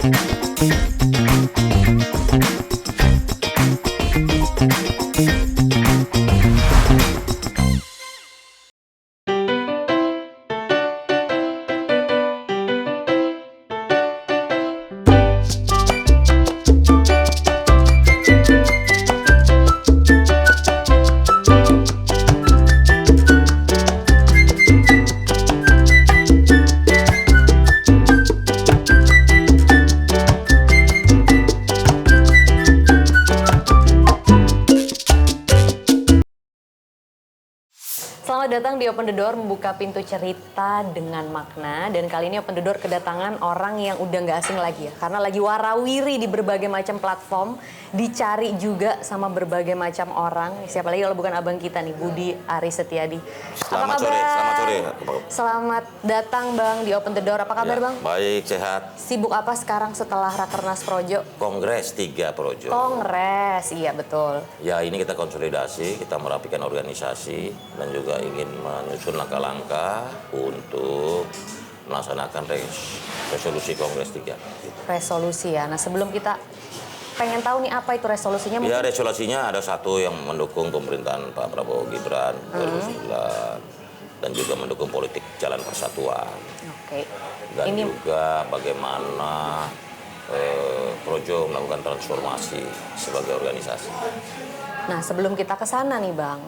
Selamat datang di Open the Door, membuka pintu cerita dengan makna. Dan kali ini Open the Door kedatangan orang yang udah nggak asing lagi ya. Karena lagi warawiri di berbagai macam platform. Dicari juga sama berbagai macam orang. Siapa lagi kalau bukan abang kita nih, Budi Aris Setiadi. Selamat sore. Selamat datang Bang di Open the Door. Apa kabar Bang? Baik, sehat. Sibuk apa sekarang setelah Rakernas Projo? Kongres 3 Projo. Kongres, iya betul. Ya, ini kita konsolidasi, kita merapikan organisasi dan juga ingin menyusun langkah-langkah untuk melaksanakan resolusi Kongres 3. Resolusi ya. Nah sebelum kita pengen tahu nih apa itu resolusinya. Ya, resolusinya ada satu yang mendukung pemerintahan Pak Prabowo Gibran 2009 dan juga mendukung politik jalan persatuan. Oke. Dan Ini juga bagaimana Projo melakukan transformasi sebagai organisasi. Nah, sebelum kita ke sana nih, Bang.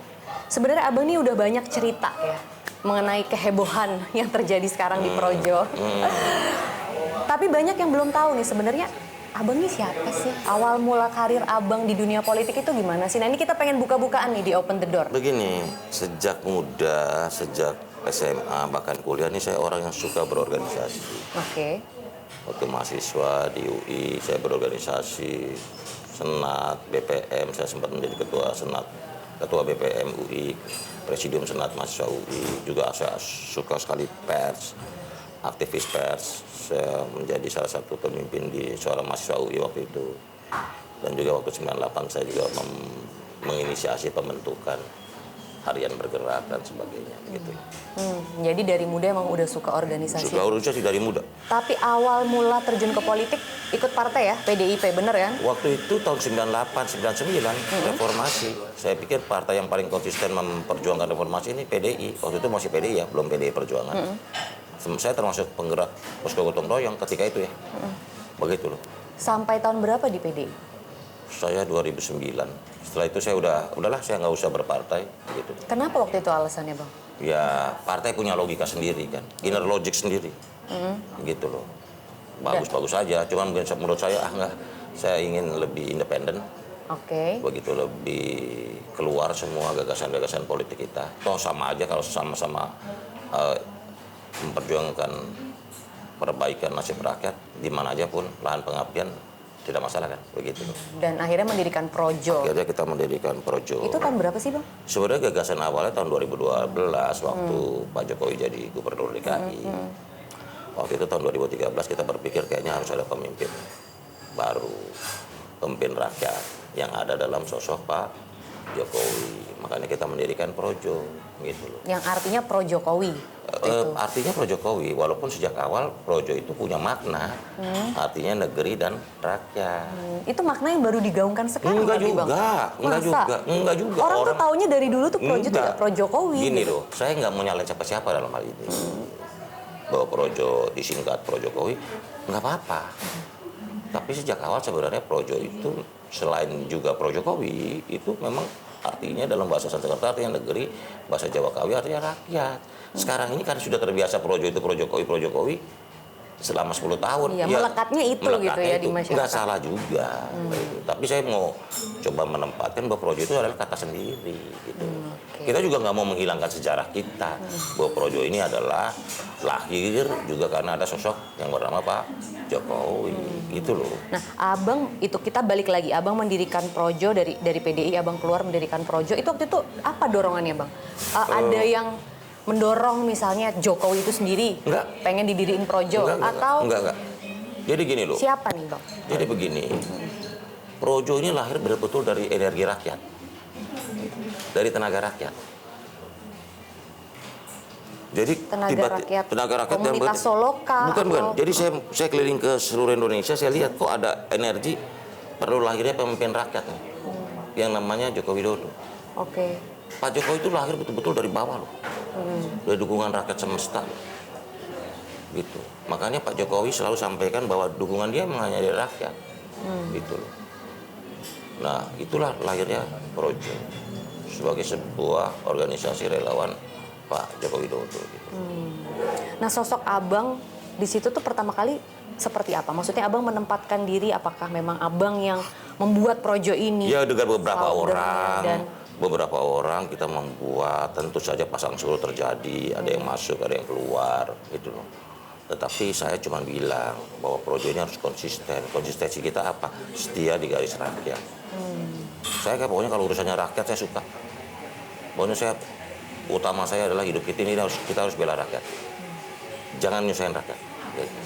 Sebenarnya Abang ini udah banyak cerita ya mengenai kehebohan yang terjadi sekarang di Projo. Tapi banyak yang belum tahu nih sebenarnya Abang ini siapa sih? Awal mula karir Abang di dunia politik itu gimana sih? Nah, ini kita pengen buka-bukaan nih di Open the Door. Begini, sejak muda, sejak SMA bahkan kuliah ini saya orang yang suka berorganisasi. Oke. Waktu mahasiswa di UI saya berorganisasi, Senat, BPM, saya sempat menjadi ketua BPM UI, Presidium Senat Mahasiswa UI, juga saya suka sekali pers, aktivis pers, saya menjadi salah satu pemimpin di Suara Mahasiswa UI waktu itu. Dan juga waktu 98 saya juga menginisiasi pembentukan harian bergerak dan sebagainya gitu. Jadi dari muda emang udah suka organisasi. Suka organisasi dari muda. Tapi awal mula terjun ke politik ikut partai ya, PDIP, bener kan? Waktu itu tahun 98, 99 reformasi. Saya pikir partai yang paling konsisten memperjuangkan reformasi ini PDI. Waktu itu masih PDI ya, belum PDI Perjuangan. Saya termasuk penggerak posko gotong royong ketika itu ya. Begitu loh. Sampai tahun berapa di PDI? Saya 2009. Setelah itu saya udahlah saya nggak usah berpartai gitu. Kenapa waktu itu alasannya, Bang? Ya partai punya logika sendiri kan, inner logic sendiri, gitu loh. Bagus-bagus aja, cuman mungkin menurut saya enggak, saya ingin lebih independen. Oke. Begitu lebih keluar semua gagasan-gagasan politik kita. Toh sama aja kalau sama-sama memperjuangkan perbaikan nasib rakyat di mana aja pun lahan pengabdian. Tidak masalah kan, begitu. Dan akhirnya mendirikan Projo. Akhirnya kita mendirikan Projo. Itu tahun berapa sih, Bang? Sebenarnya gagasan awalnya tahun 2012 waktu Pak Jokowi jadi Gubernur DKI. Waktu itu tahun 2013 kita berpikir kayaknya harus ada pemimpin baru, pemimpin rakyat yang ada dalam sosok Pak Jokowi. Makanya kita mendirikan Projo, gitu loh. Yang artinya Pro Jokowi. Artinya Pro Jokowi, walaupun sejak awal Projo itu punya makna, artinya negeri dan rakyat. Itu makna yang baru digaungkan sekarang. Enggak tadi, juga, Bang. enggak juga. Orang tuh taunya dari dulu tuh Projo tidak Pro Jokowi. Gini gitu. loh, saya nggak mau nyalain siapa-siapa dalam hal ini. Bahwa Projo disingkat Pro Jokowi, nggak apa-apa. Tapi sejak awal sebenarnya Projo itu selain juga Pro Jokowi, itu memang artinya dalam bahasa Sanskerta artinya negeri, bahasa Jawa Kawi artinya rakyat. Sekarang ini kan sudah terbiasa Projo itu Pro Jokowi selama 10 tahun. Iya, ya, melekatnya itu gitu ya di masyarakat. Nggak salah juga. Tapi saya mau coba menempatkan bahwa Projo itu adalah kata sendiri gitu. Kita juga nggak mau menghilangkan sejarah kita. Bahwa Projo ini adalah lahir juga karena ada sosok yang bernama Pak Jokowi, gitu loh. Nah, Abang itu kita balik lagi. Abang mendirikan Projo dari PDI, Abang keluar mendirikan Projo. Itu waktu itu apa dorongannya, Bang? Ada yang mendorong misalnya Jokowi itu sendiri pengen didiriin Projo Enggak. Jadi gini loh. Siapa nih, Bang? Jadi begini. Projo ini lahir betul-betul dari energi rakyat. Dari tenaga rakyat. Jadi tenaga rakyat yang komunitas Soloka. Bukan. Jadi saya keliling ke seluruh Indonesia, saya lihat kok ada energi perlu lahirnya pemimpin rakyat nih. Yang namanya Joko Widodo. Oke. Pak Jokowi itu lahir betul-betul dari bawah loh. Dari dukungan rakyat semesta. Gitu. Makanya Pak Jokowi selalu sampaikan bahwa dukungan dia memang hanya dari rakyat. Gitu loh. Nah, itulah lahirnya Projo sebagai sebuah organisasi relawan Pak Joko Widodo. Gitu. Nah, sosok Abang di situ tuh pertama kali seperti apa? Maksudnya Abang menempatkan diri, apakah memang Abang yang membuat Projo ini? Ya, dengan beberapa dan orang kita membuat, tentu saja pasang surut terjadi, ada yang masuk, ada yang keluar, gitu loh. Tetapi saya cuma bilang bahwa Projo ini harus konsisten. Konsistensi kita apa? Setia di garis rakyat. Saya kayak pokoknya kalau urusannya rakyat saya suka. Pokoknya utama saya adalah hidup kita ini kita harus bela rakyat. Jangan nyusahin rakyat. Gitu.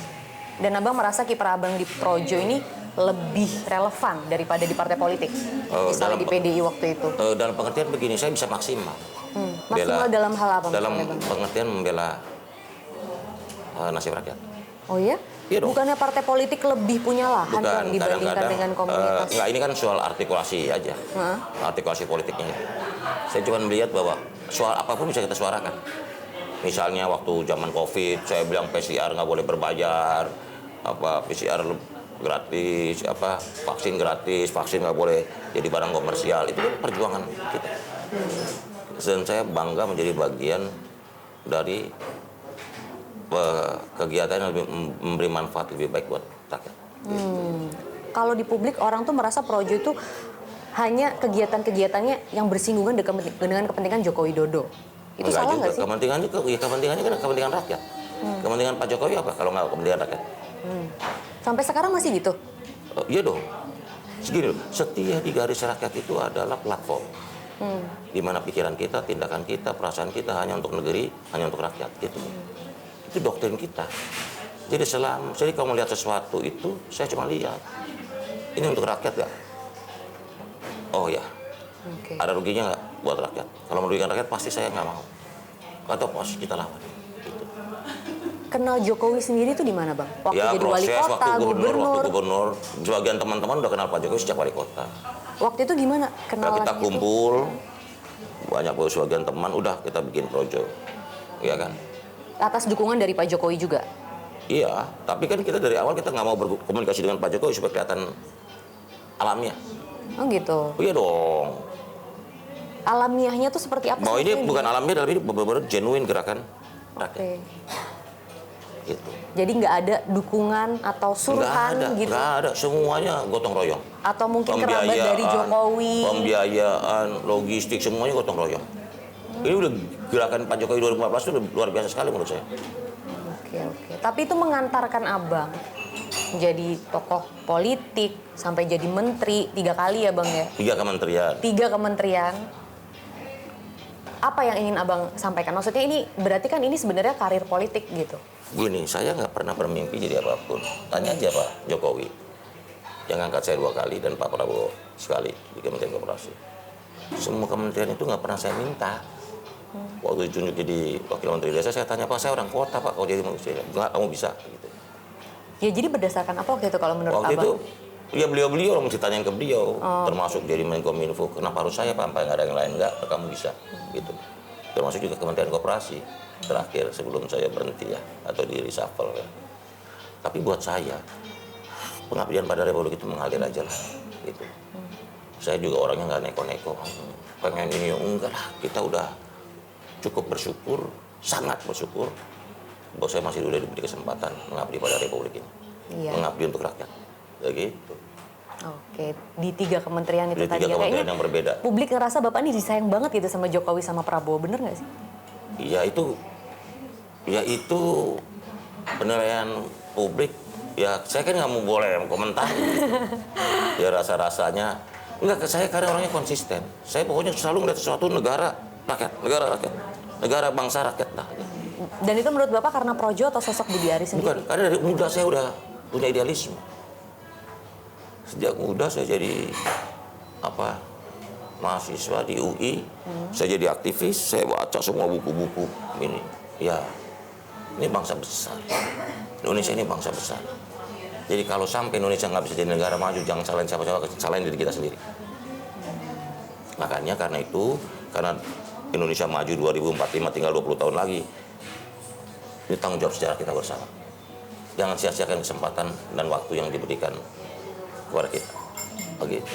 Dan Abang merasa kiprah Abang di Projo ini lebih relevan daripada di partai politik, misalnya di PDI waktu itu. Dalam pengertian begini, saya bisa maksimal. Maksimal dalam hal apa? Dalam pengertian membela nasib rakyat. Oh iya? Iya dong. Bukannya partai politik lebih punya lahan Bang, dibandingkan dengan komunitas? Enggak, ini kan soal artikulasi aja. Artikulasi politiknya. Saya cuma melihat bahwa soal apapun bisa kita suarakan. Misalnya waktu zaman COVID, saya bilang PCR nggak boleh berbayar, PCR gratis, vaksin gratis, vaksin nggak boleh jadi barang komersial. Itu kan perjuangan kita. Dan saya bangga menjadi bagian dari kegiatan yang memberi manfaat lebih baik buat rakyat. Kalau di publik orang tuh merasa Projo itu hanya kegiatan-kegiatannya yang bersinggungan dengan kepentingan Joko Widodo. Itu Enggak salah juga. nggak sih? Kepentingannya kan kepentingan rakyat. Kepentingan Pak Jokowi apa kalau nggak kepentingan rakyat? Sampai sekarang masih gitu? Iya dong. Segini loh, setia di garis rakyat itu adalah platform. Di mana pikiran kita, tindakan kita, perasaan kita hanya untuk negeri, hanya untuk rakyat. Gitu. Itu doktrin kita. Jadi kalau melihat sesuatu itu, saya cuma lihat. Ini untuk rakyat nggak? Oh ya. Okay. Ada ruginya nggak buat rakyat? Kalau merugikan rakyat pasti saya nggak mau. Atau pasti kita lawan. Gitu. Kenal Jokowi sendiri itu di mana Bang? Waktu Ya, jadi wali kota, waktu gubernur. Sebagian teman-teman udah kenal Pak Jokowi sejak wali kota. Waktu itu gimana kenalan? Kita kumpul, banyak sebagian teman, udah kita bikin Projo. Iya kan? Atas dukungan dari Pak Jokowi juga? Iya, tapi kan kita dari awal kita nggak mau berkomunikasi dengan Pak Jokowi supaya kelihatan alamiah. Oh gitu? Oh, iya dong. Alamiahnya tuh seperti apa? Mau ini bukan alamiah, tapi ini benar-benar genuine gerakan rakyat. Okay. Gitu. Jadi nggak ada dukungan atau suruhan gitu? Nggak ada, semuanya gotong royong. Atau mungkin kerabat dari Jokowi? Pembiayaan, logistik, semuanya gotong royong. Ini udah gerakan Pak Jokowi 2014 itu udah luar biasa sekali menurut saya. Oke. Tapi itu mengantarkan Abang menjadi tokoh politik sampai jadi menteri 3 kali ya Bang ya? 3 kementerian. 3 kementerian. Apa yang ingin Abang sampaikan? Maksudnya ini berarti kan ini sebenarnya karir politik gitu. Gini, saya nggak pernah bermimpi jadi apapun. Tanya aja Pak Jokowi. Yang ngangkat saya 2 kali dan Pak Prabowo sekali di Kementerian Koperasi. Semua kementerian itu nggak pernah saya minta. Waktu ditunjuk jadi wakil menteri desa, saya tanya, Pak, saya orang kota, Pak, kalau jadi manusia. Enggak, kamu bisa. Gitu. Ya jadi berdasarkan apa waktu itu kalau menurut waktu Abang? Itu, ya beliau mesti tanyain ke beliau. Termasuk jadi Menkominfo, kenapa harus saya, Pak? Apa nggak ada yang lain? Enggak, kamu bisa. Gitu. Termasuk juga Kementerian Koperasi. Terakhir sebelum saya berhenti ya, atau di reshuffle ya. Tapi buat saya, pengabdian pada Republik itu mengalir aja lah. Gitu. Saya juga orangnya nggak neko-neko. Pengen ini, enggak lah. Kita udah cukup bersyukur, sangat bersyukur bahwa saya masih udah diberi kesempatan mengabdi pada Republik ini. Iya. Mengabdi untuk rakyat. Ya gitu. Oke, di 3 kementerian itu tadi ya, kayaknya yang berbeda. Publik ngerasa Bapak ini disayang banget gitu sama Jokowi sama Prabowo, bener nggak sih? Iya itu penilaian publik. Ya saya kan nggak mau boleh komentar. Gitu. Ya rasa-rasanya enggak, saya karena orangnya konsisten. Saya pokoknya selalu melihat sesuatu negara rakyat, negara bangsa rakyat lah. Dan itu menurut Bapak karena Projo atau sosok Budi Ari sendiri? Bukan, karena dari muda saya udah punya idealisme. Sejak muda saya jadi mahasiswa di UI, saya jadi aktivis, saya baca semua buku-buku ini Ya, ini bangsa besar. Indonesia ini bangsa besar. Jadi kalau sampai Indonesia nggak bisa jadi negara maju, jangan salahin siapa-siapa, salahin diri kita sendiri. Makanya karena itu, karena Indonesia maju 2045 tinggal 20 tahun lagi, ini tanggung jawab sejarah kita bersama. Jangan sia-siakan kesempatan dan waktu yang diberikan kepada kita. Begitu.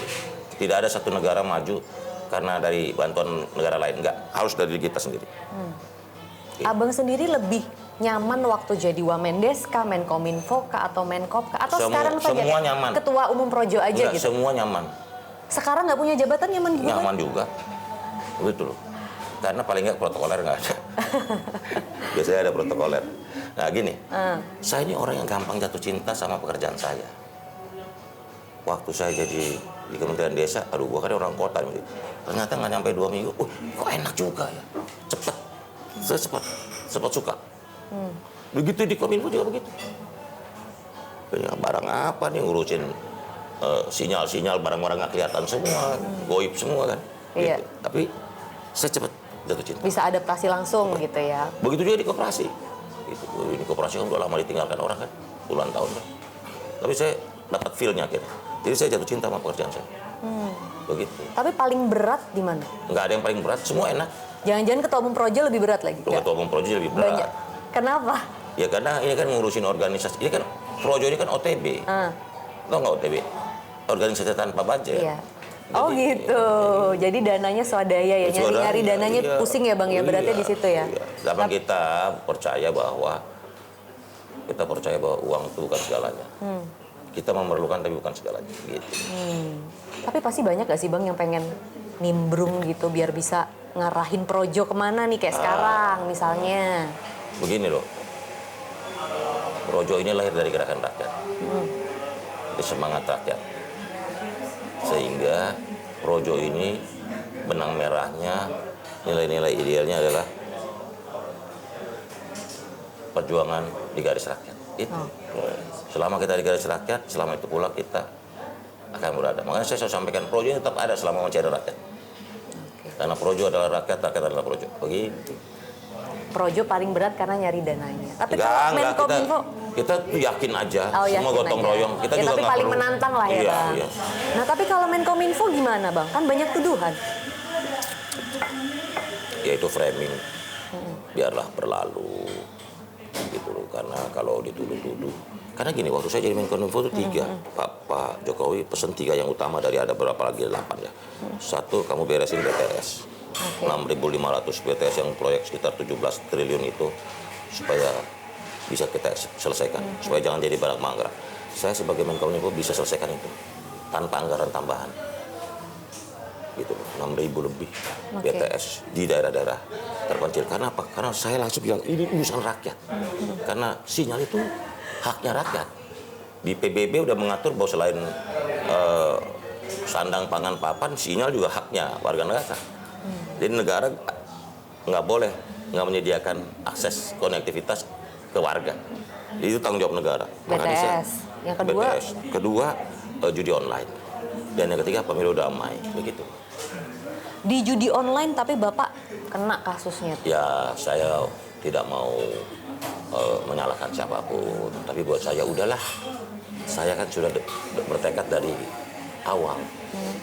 Tidak ada satu negara maju karena dari bantuan negara lain, enggak, harus dari diri kita sendiri. Abang sendiri lebih nyaman waktu jadi Wamendes kah, Menkominfo kah, atau Menkop kah? Atau sekarang saja semua nyaman. Ketua Umum Projo aja Enggak, gitu? semua nyaman. Sekarang nggak punya jabatan nyaman juga? Nyaman juga. Betul. Karena paling nggak protokoler nggak ada. Biasanya ada protokoler. Nah gini, saya ini orang yang gampang jatuh cinta sama pekerjaan saya. Waktu saya jadi di Kementerian Desa, aduh gua kan orang kota. Ternyata nggak nyampe 2 minggu, kok enak juga ya. Cepet. Saya cepat suka. Begitu di Kominfo juga begitu. Barang apa nih ngurusin sinyal-sinyal, barang-barang nggak kelihatan semua, goib semua kan. Iya. Gitu. Tapi saya cepat jatuh cinta. Bisa adaptasi langsung gitu ya? Begitu juga di koperasi. Gitu. Ini koperasi kan udah lama ditinggalkan orang kan, puluhan tahun kan. Tapi saya dapat feel-nya gitu. Jadi saya jatuh cinta sama pekerjaan saya. Begitu. Tapi paling berat di mana? Nggak ada yang paling berat, semua enak. Jangan-jangan Ketua Umum Projo lebih berat lagi? Ketua Umum Projo lebih berat. Banyak. Kenapa? Ya karena ini kan ngurusin organisasi. Ini kan Projo ini kan OTB. Tahu nggak OTB? Organisasi tanpa budget. Iya. Oh gitu. Jadi dananya swadaya ya, nyari-nyari dananya iya. pusing ya Bang ya, beratnya di situ ya. Iya. Tapi kita percaya bahwa uang itu bukan segalanya. Kita memerlukan tapi bukan segalanya. Gitu. Tapi pasti banyak gak sih Bang yang pengen nimbrung gitu biar bisa ngarahin Projo kemana nih kayak sekarang misalnya? Begini loh, Projo ini lahir dari gerakan rakyat, dari semangat rakyat. Sehingga Projo ini benang merahnya, nilai-nilai idealnya adalah perjuangan di garis rakyat. Itu. Selama kita di garis rakyat, selama itu pula kita akan berada. Makanya saya selalu sampaikan, Projo ini tetap ada selama masih ada rakyat. Karena Projo adalah rakyat, rakyat adalah Projo. Begitu. Projo paling berat karena nyari dananya. Tapi kalau Menkominfo, kita yakin aja, semua yakin gotong aja. royong. Kita Ya, juga tapi nggak paling perlu. menantang lah ya Iya, Bang. iya. Nah tapi kalau Menkominfo gimana Bang? Kan banyak tuduhan. Ya itu framing, biarlah berlalu. Gitu loh. Karena kalau dituduh-tuduh. Karena gini, waktu saya jadi Menkominfo itu 3. Pak Jokowi pesen 3 yang utama dari ada berapa lagi 8 ya. 1, kamu beresin BTS. 6.500 BTS yang proyek sekitar 17 triliun itu supaya bisa kita selesaikan, supaya jangan jadi barang mangkrak. Saya sebagai Menkominfo bisa selesaikan itu tanpa anggaran tambahan. Gitu, 6.000 lebih BTS di daerah-daerah terpencil. Karena apa? Karena saya langsung bilang ini urusan rakyat. Karena sinyal itu haknya rakyat. Di PBB udah mengatur bahwa selain sandang, pangan, papan, sinyal juga haknya warga negara. Jadi negara nggak boleh nggak menyediakan akses konektivitas ke warga. Itu tanggung jawab negara. BTS. Yang kedua? BTS. Kedua, judi online. Dan yang ketiga, pemilu damai. Begitu. Di judi online tapi Bapak kena kasusnya. Ya, saya tidak mau menyalahkan siapapun. Tapi buat saya, udahlah. Saya kan sudah bertekad dari awal.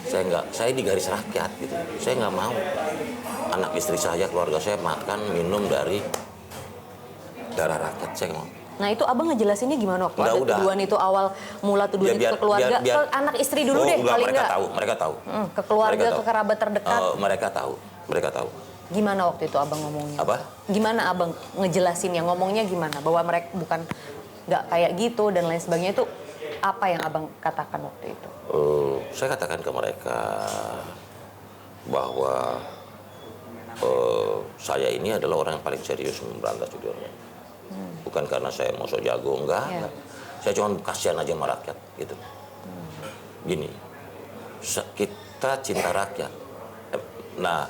Saya di garis rakyat gitu. Saya nggak mau anak istri saya, keluarga saya makan minum dari darah rakyat. Saya nggak mau. Nah itu Abang ngejelasinnya gimana waktu ada Udah. tuduhan itu awal mula tuduhan itu ke keluarga, ke anak istri dulu deh enggak, paling mereka nggak? tahu, mereka tahu. Ke keluarga, Mereka ke tahu. kerabat terdekat. Mereka tahu. Gimana waktu itu Abang ngomongnya? Apa? Gimana Abang ngejelasinnya, ngomongnya gimana? Bahwa mereka bukan nggak kayak gitu dan lain sebagainya, itu apa yang Abang katakan waktu itu? Saya katakan ke mereka bahwa saya ini adalah orang yang paling serius memberantas judi online. Bukan karena saya mau sok jago, enggak. Saya cuma kasihan aja sama rakyat gitu. Gini, kita cinta rakyat. Nah,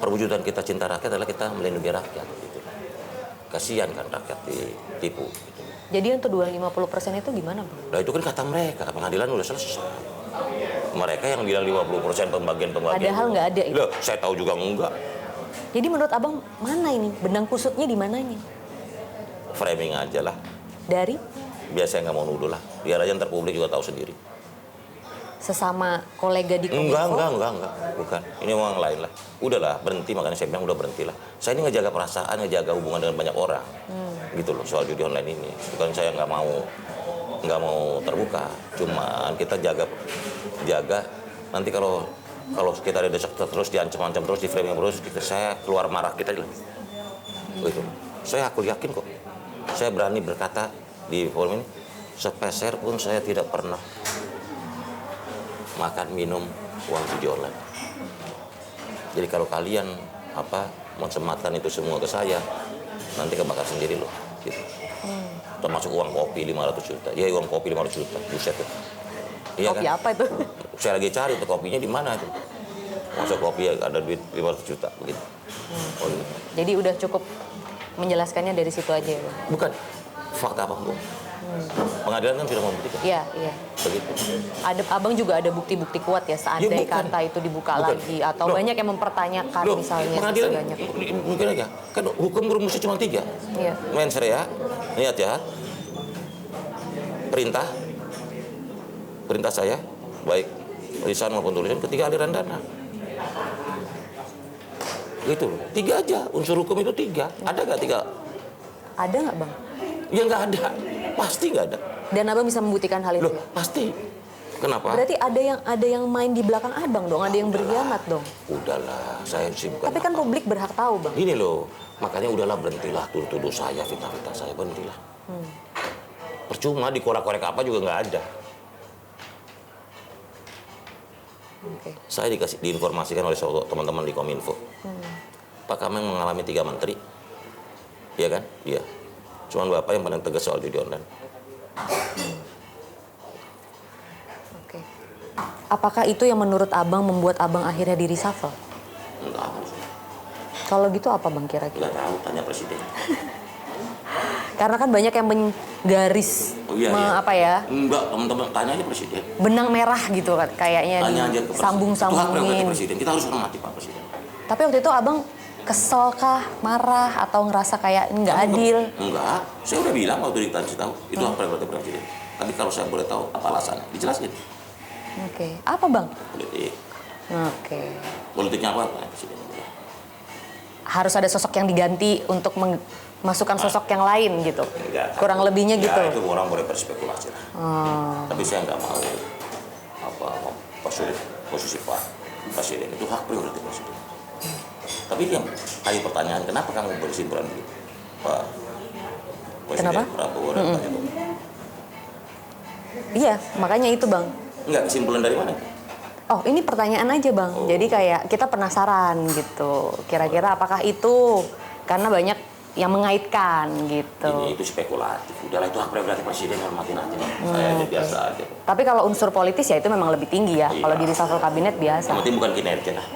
perwujudan kita cinta rakyat adalah kita melindungi rakyat gitu. Kasihan kan rakyat ditipu gitu. Jadi yang tuduhan 50% itu gimana Bang? Nah itu kan kata mereka, pengadilan udah selesai. Mereka yang bilang 50% pembagian. Padahal nggak ada itu. Loh, saya tahu juga enggak. Jadi menurut abang mana ini benang kusutnya di mananya? Framing aja lah. Dari Biasanya nggak mau nuduh lah. Biar aja ntar publik juga tahu sendiri. sesama kolega di Kominfo? Enggak. Bukan. Ini orang lain lah. Udahlah, berhenti. Makanya saya bilang udah berhentilah. Saya ini ngejaga perasaan, ngejaga hubungan dengan banyak orang. Gitu loh, soal judi online ini. Bukan saya nggak mau terbuka. Cuman kita jaga nanti kalau kita ada desak terus diancam-ancam terus di framing terus saya keluar marah kita gitu. Aku yakin kok. Saya berani berkata di forum ini sepeser pun saya tidak pernah makan minum uang judi online. Jadi kalau kalian mensematkan itu semua ke saya, nanti kebakar sendiri loh. Gitu. Termasuk uang kopi 500 juta. Ya uang kopi 500 juta. Buset tuh. Iya Kopi kan? apa itu? Saya lagi cari tuh kopinya di mana itu. Masuk kopi ada duit 500 juta begitu. Oh, gitu. Jadi udah cukup menjelaskannya dari situ aja ya, Bang? Bukan. Fakta apa enggak? Pengadilan kan tidak membuktikan. Iya. Begitu. Abang juga ada bukti-bukti kuat ya seandai bukan. kata itu dibuka Bukan. lagi atau banyak yang mempertanyakan misalnya pengadilan banyak. mungkin aja. Kan hukum rumusnya cuma 3. Iya. Mens rea, niat jahat, perintah saya, baik lisan maupun tulisan, ketiga aliran dana. Gitu loh. 3 aja, unsur hukum itu 3. Ada nggak 3? Ada nggak, Bang? Ya nggak ada, pasti nggak ada. Dan abang bisa membuktikan hal itu? Loh, Ya? pasti. Kenapa? Berarti ada yang main di belakang abang dong, ada yang berkhianat dong. Udahlah, saya sih bukan. Tapi kan publik berhak tahu, Bang. Ini loh, makanya udahlah berhentilah tuduh saya, fitnah saya, berhentilah. Percuma dikorek-korek apa juga nggak ada. Oke. Saya diinformasikan oleh teman-teman di Kominfo. Pak Kameng mengalami 3 menteri. Iya kan? Iya. Cuman Bapak yang paling tegas soal judi online. Oke. Apakah itu yang menurut abang membuat abang akhirnya di reshuffle? Enggak. Kalau gitu apa, Bang, kira-kira? Enggak tahu, tanya presiden. Karena kan banyak yang menggaris Enggak, teman-teman tanya aja presiden. benang merah gitu kan kayaknya Tanya aja ke presiden. Itu hak disambung-sambungin. prerogatif presiden. Kita harus hormati Pak Presiden. Tapi waktu itu abang kesel kah, marah atau ngerasa kayak nggak adil? Enggak, saya udah bilang waktu dikasih tahu itu hak prerogatif presiden. Tapi kalau saya boleh tahu apa alasannya, dijelasin. Oke. Apa, Bang? Politik. Oke. Politiknya apa? Presiden. Harus ada sosok yang diganti untuk masukkan sosok yang lain gitu. Enggak. Kurang lebihnya gitu. Ya, itu orang boleh berspekulasi lah. Tapi saya nggak mau mempersulit posisi Pak Presiden. Itu hak prerogatif presiden. Tapi yang tadi pertanyaan, kenapa kamu bersimpulan begitu? Pak Presiden Kenapa? Prabowo dan Pak Jokowi. Iya, makanya itu, Bang. Enggak, kesimpulan dari mana? Oh, ini pertanyaan aja, Bang. Jadi kayak kita penasaran gitu. Kira-kira apakah itu karena banyak yang mengaitkan gitu. Ini itu spekulatif. Udahlah, itu hak prerogatif presiden, hormatin aja. Saya aja biasa aja. Tapi kalau unsur politis ya itu memang lebih tinggi ya. Iya. Kalau di reshuffle kabinet biasa. Yang penting bukan kinerja lah.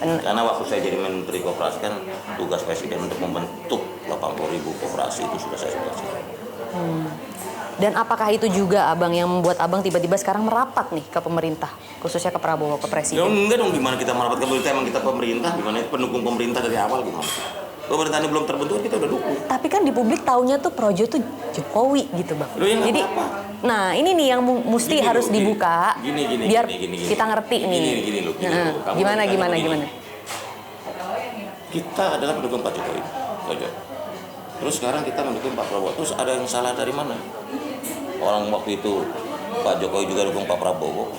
Karena waktu saya jadi Menteri Koperasi kan tugas presiden untuk membentuk 80.000 koperasi itu sudah saya selesai. Dan apakah itu juga abang yang membuat abang tiba-tiba sekarang merapat nih ke pemerintah, khususnya ke Prabowo, ke Ya presiden? enggak dong, gimana kita merapat ke pemerintah, emang kita pemerintah, gimana pendukung pemerintah dari awal gimana? Pemerintah ini belum terbentuk, kita udah dukung. Tapi kan di publik taunya tuh Projo tuh Jokowi gitu, Bang. Loh, ya nggak Jadi, apa-apa. nah ini nih yang mesti Gini harus loh, dibuka biar gini. kita ngerti nih. Gini loh. Kamu Gimana? gini. Kita adalah pendukung Pak Jokowi. Projo. Terus sekarang kita mendukung Pak Prabowo. Terus ada yang salah dari mana? Orang waktu itu Pak Jokowi juga dukung Pak Prabowo.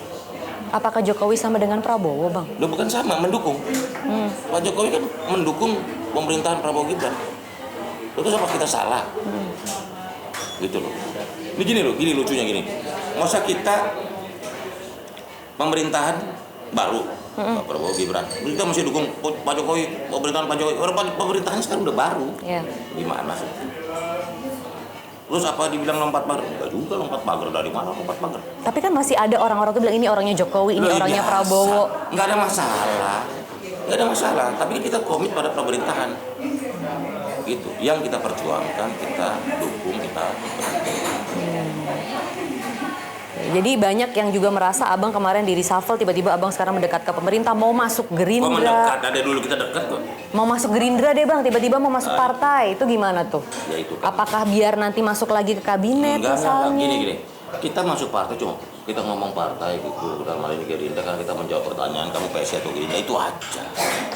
Apakah Jokowi sama dengan Prabowo, Bang? Loh, bukan sama, mendukung. Pak Jokowi kan mendukung pemerintahan Prabowo Gibran. Terus apa kita salah? Gitu loh. Ini gini lucunya gini. Masa kita pemerintahan baru Pak Prabowo Gibran. Kita masih dukung Pak Jokowi, pemerintahan Pak Jokowi. Orang pemerintahannya sekarang udah baru. Iya. Gimana sih? Terus apa dibilang lompat pagar? Enggak juga lompat pagar, dari mana lompat pagar? Tapi kan masih ada orang-orang tuh bilang ini orangnya Jokowi, ini Loh, orangnya biasa. Prabowo. Nggak ada masalah. Tapi kita komit pada pemerintahan. Gitu. Yang kita perjuangkan, kita dukung, kita Jadi banyak yang juga merasa abang kemarin di reshuffle, tiba-tiba abang sekarang mendekat ke pemerintah, mau masuk Kok Gerindra. mendekat? Ada dulu kita dekat kok. Mau masuk Gerindra deh bang, tiba-tiba mau masuk partai, itu gimana tuh? Ya itu kan. Apakah biar nanti masuk lagi ke kabinet misalnya? Gini. Kita masuk partai cuma kita ngomong partai gitu, dalam hal ini Gerindra kan kita menjawab pertanyaan kamu PSI atau Gerindra itu aja.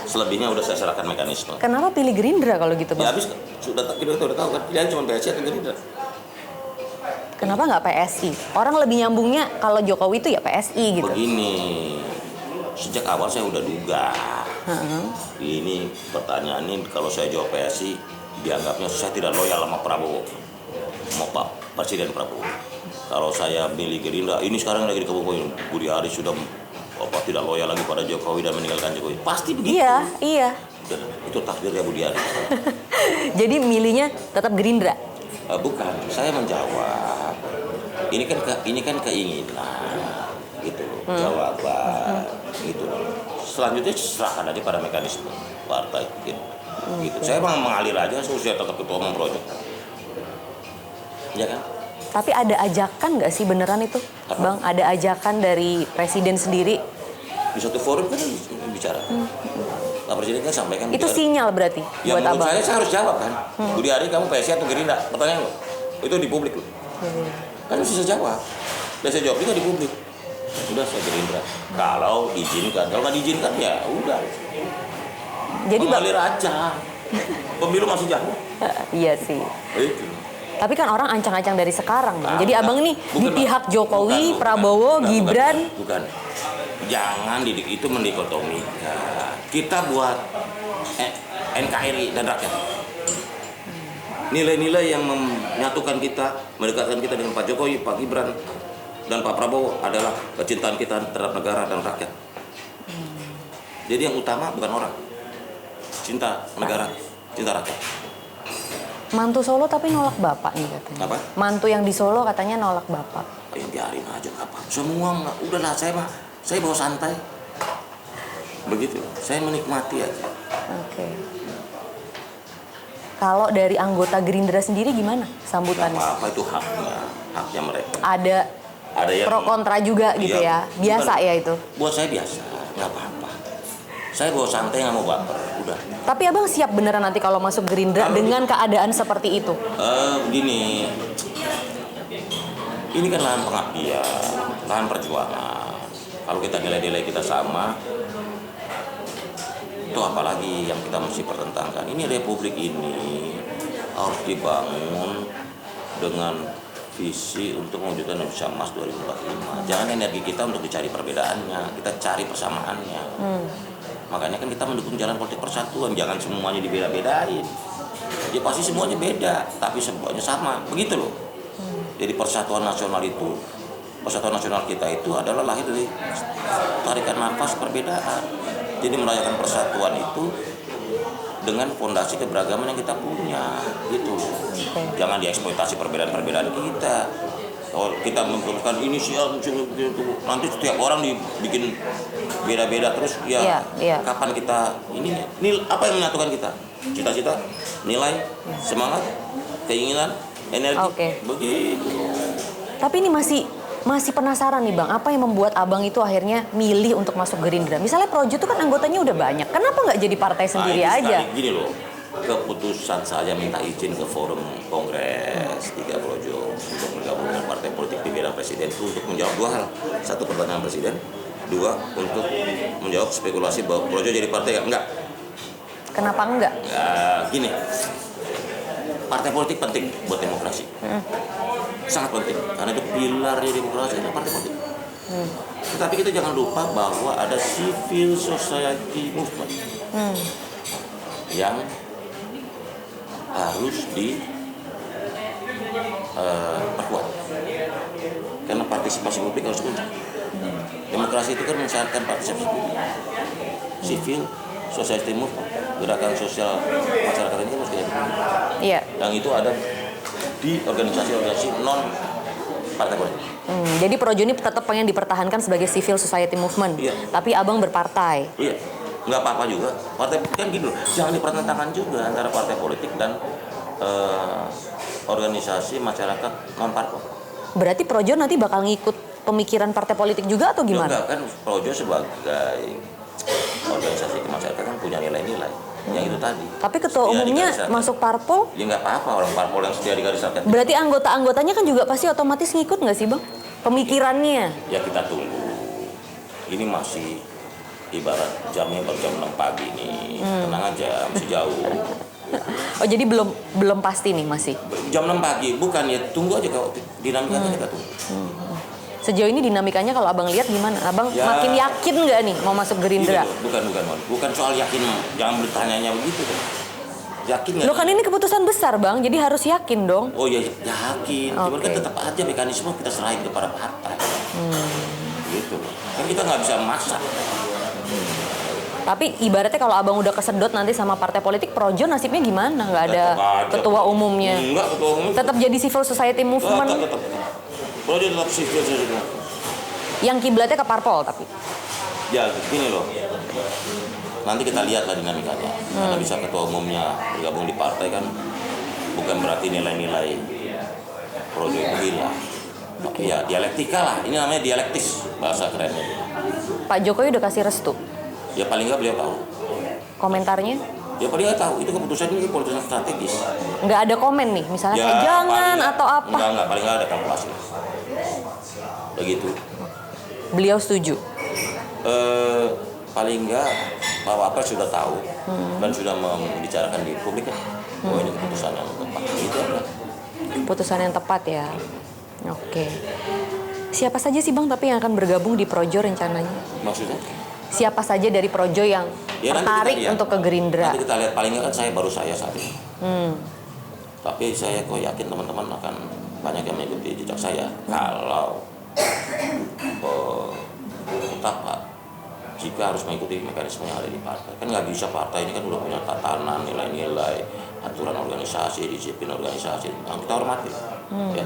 Selebihnya udah saya serahkan mekanisme. Kenapa pilih Gerindra kalau gitu Ya bang? habis kita udah tahu kan pilihan cuma PSI atau Gerindra. Kenapa nggak PSI? Orang lebih nyambungnya kalau Jokowi itu ya PSI gitu. Begini, sejak awal saya udah duga. Ini pertanyaan ini kalau saya jawab PSI dianggapnya saya tidak loyal sama Prabowo, mau Pak Presiden Prabowo. Kalau saya milih Gerindra, ini sekarang lagi dikebut Budi Ari sudah tidak loyal lagi pada Jokowi dan meninggalkan Jokowi. Pasti begitu. Iya. Itu takdirnya Budi Ari. Jadi milihnya tetap Gerindra. Bukan, saya menjawab. Ini kan keinginan, gitu loh, jawaban, gitu loh. Selanjutnya serahkan aja pada mekanisme partai, gitu. Saya emang mengalir aja, saya tetap ketua umum proyek. Ya kan? Tapi ada ajakan nggak sih beneran itu, Apa? bang? Ada ajakan dari presiden sendiri? Di suatu forum kan bicara. Pak Presiden kan sampaikan. Itu bicara. sinyal berarti Ya buat menurut abang. saya harus jawab kan. Budi Ari kamu PSI atau Gerindra? Pertanyaan lo. Itu di publik lo. Kan bisa jawab. Dan saya jawab juga di publik. Udah saya Gerindra. Kalau diizinkan, kalau nggak diizinkan ya udah. Jadi bang, Mengalir aja. Pemilu masih jauh. iya sih. Itu. Tapi kan orang ancang-ancang dari sekarang, bang. Jadi abang nih di Bukan, pihak Jokowi, bukan, Prabowo, bukan, Gibran. Bukan. Jangan didik itu mendikotomikan. Kita buat NKRI dan rakyat. Nilai-nilai yang menyatukan kita, mendekatkan kita dengan Pak Jokowi, Pak Gibran, dan Pak Prabowo adalah kecintaan kita terhadap negara dan rakyat. Jadi yang utama bukan orang, cinta negara, cinta rakyat. Mantu Solo tapi nolak bapak nih katanya. Apa? Mantu yang di Solo katanya nolak bapak. Yang biarin aja apa? Semua udahlah saya bawa santai. Begitu, saya menikmati aja. Oke. Kalau dari anggota Gerindra sendiri gimana Nggak sambutannya? apa-apa itu haknya mereka. Ada yang pro kontra juga gitu Iya, ya. Biasa bukan. ya itu. Buat saya biasa, nggak apa-apa. Saya bawa santai nggak mau baper, udah. Tapi abang siap beneran nanti kalau masuk Gerindra dengan keadaan seperti itu? Begini, ini kan lahan pengabdian, lahan perjuangan. Kalau kita nilai-nilai kita sama, itu apalagi yang kita mesti pertentangkan. Ini republik ini harus dibangun dengan visi untuk mewujudkan Indonesia Emas 2045. Jangan energi kita untuk dicari perbedaannya, kita cari persamaannya. Makanya kan kita mendukung jalan politik persatuan, jangan semuanya dibeda-bedain. Ya pasti semuanya beda, tapi semuanya sama, begitu loh. Jadi persatuan nasional kita itu adalah lahir dari tarikan nafas perbedaan. Jadi merayakan persatuan itu dengan fondasi keberagaman yang kita punya, gitu. Jangan dieksploitasi perbedaan-perbedaan kita. Kalau kita memperlukan inisial, nanti setiap orang dibikin beda-beda terus ya. Iya. Kapan kita ini apa yang menyatukan kita? Cita-cita, nilai, semangat, keinginan, energi. Oke. Begitu. Tapi ini masih penasaran nih bang, apa yang membuat abang itu akhirnya milih untuk masuk Gerindra? Misalnya Projo itu kan anggotanya udah banyak, kenapa nggak jadi partai sendiri itu aja? sekali, gini loh, keputusan saya minta izin ke forum kongres 3 Projo untuk bergabung dengan partai politik di bidang presiden itu untuk menjawab 2 hal. 1, pertanyaan presiden. 2, untuk menjawab spekulasi bahwa Projo jadi partai. Enggak. Kenapa enggak? Gini, partai politik penting buat demokrasi. Sangat penting, karena itu pilarnya demokrasi adalah partai politik. Tetapi kita jangan lupa bahwa ada civil society movement yang harus diperkuat. Karena partisipasi publik harus kunci. Demokrasi itu kan mensyaratkan partisipasi publik. Civil society movement, gerakan sosial masyarakat ini harus kita dukung. Iya. Yang itu ada di organisasi-organisasi non partai politik. Jadi Projo ini tetap pengen dipertahankan sebagai civil society movement, Iya. tapi abang berpartai. Iya, nggak apa-apa juga. Partai kan gitu, jangan dipertentangkan juga antara partai politik dan organisasi masyarakat non parpol. Berarti Projo nanti bakal ngikut pemikiran partai politik juga atau Ya gimana? enggak, kan Projo sebagai organisasi kemasyarakatan kan punya nilai-nilai yang itu tadi. Tapi ketua Setia umumnya digariskan. masuk parpol, Ya nggak apa-apa, orang parpol yang setia digariskan. berarti anggota-anggotanya kan juga pasti otomatis ngikut nggak sih Bang? Pemikirannya. Ya kita tunggu. Ini masih ibarat jamnya baru jam 6 pagi nih. Tenang aja, masih jauh. Oh jadi belum pasti nih masih. Jam 6 pagi, bukan ya, tunggu aja kalau dinamikanya kita tunggu. Sejauh ini dinamikanya kalau Abang lihat gimana? Abang Ya. makin yakin nggak nih mau masuk Gerindra? Bukan soal yakin, jangan bertanyanya begitu kan. Yakin nggak? Lo kan ini keputusan besar Bang, jadi harus yakin dong. Oh ya yakin, cuman kan Oke. tetap aja mekanisme kita serahin kepada partai. Gitu. Kan kita nggak bisa maksa. Tapi ibaratnya kalau Abang udah kesedot nanti sama partai politik, Projo nasibnya gimana? Nggak ada Tetap aja. ketua umumnya. Enggak, ketua umum. Tetap jadi civil society movement Tetap. Kalau dia tetap sipil saja. yang kiblatnya ke parpol tapi. Ya gini loh. Nanti kita lihat lah dinamikanya. Karena bisa ketua umumnya bergabung di partai kan bukan berarti nilai-nilai Projo itu hilang. Tapi ya dialektika lah. Ini namanya dialektis bahasa kerennya. Pak Jokowi udah kasih restu. Ya paling nggak beliau tahu. Komentarnya Ya paling nggak tahu itu keputusan ini keputusan strategis. nggak ada komen nih, misalnya Ya, kayak jangan paling- atau apa. Enggak, paling nggak ada kalkulasi. Begitu. Beliau setuju. Paling nggak Pak Wapres sudah tahu dan sudah membicarakan di publik kan bahwa ini keputusan yang tepat. Itu aja. Keputusan yang tepat ya. Oke. Siapa saja sih Bang tapi yang akan bergabung di Projo rencananya? Maksudnya? Siapa saja dari Projo yang Ya, nanti tertarik kita lihat. untuk ke Gerindra? Nanti kita lihat, paling nggak kan saya saat ini. Tapi saya kok yakin teman-teman akan banyak yang mengikuti jejak saya kalau tetap Pak, jika harus mengikuti mekanisme yang ada di partai. Kan nggak bisa, partai ini kan udah punya tatanan, nilai-nilai, aturan organisasi, disiplin organisasi yang kita hormati. Ya.